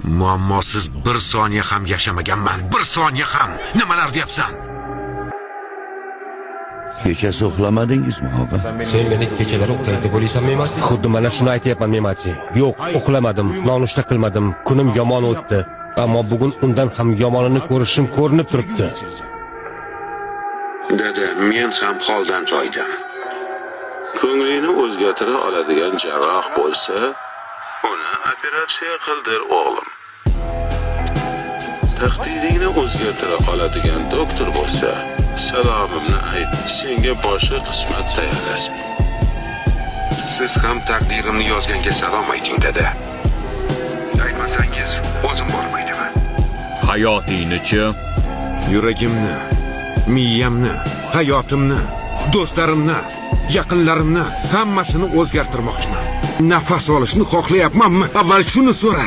Muammosiz bir soniya ham yashamaganman. Bir soniya ham. Nimalar deyapsan? Kechasi uxlamadingizmi, og'a? Sen meni kechalari uxlaydi bo'laysanmi emas? Xuddi mana shuni aytyapman Memachi. Yo'q, uxlamadim, nonushta qilmadim. Kunim yomon o'tdi. Ammo bugun undan ham yomonini ko'rishim ko'rinib turibdi. Dada, men ham holdan toydim. Ko'nglini o'zgartira oladigan jarroh bo'lsa, uni operatsiya qildir, o'g'lim. Taqdiringni o'zgartira oladigan doktor bo'lsa, salomimni ayt, senga boshqa qismat tayyorlasin. Siz ham taqdirimni yozganga salom ayting, dada. Aytmasangiz, o'zim bormaydimi? Hayotingni-chi? Yuragimni, miyamni, hayotimni, do'stlarimni, yaqinlarimni hammasini o'zgartirmoqchiman. Nafas olishni xohlayapmanmi? Avval shuni so'ra.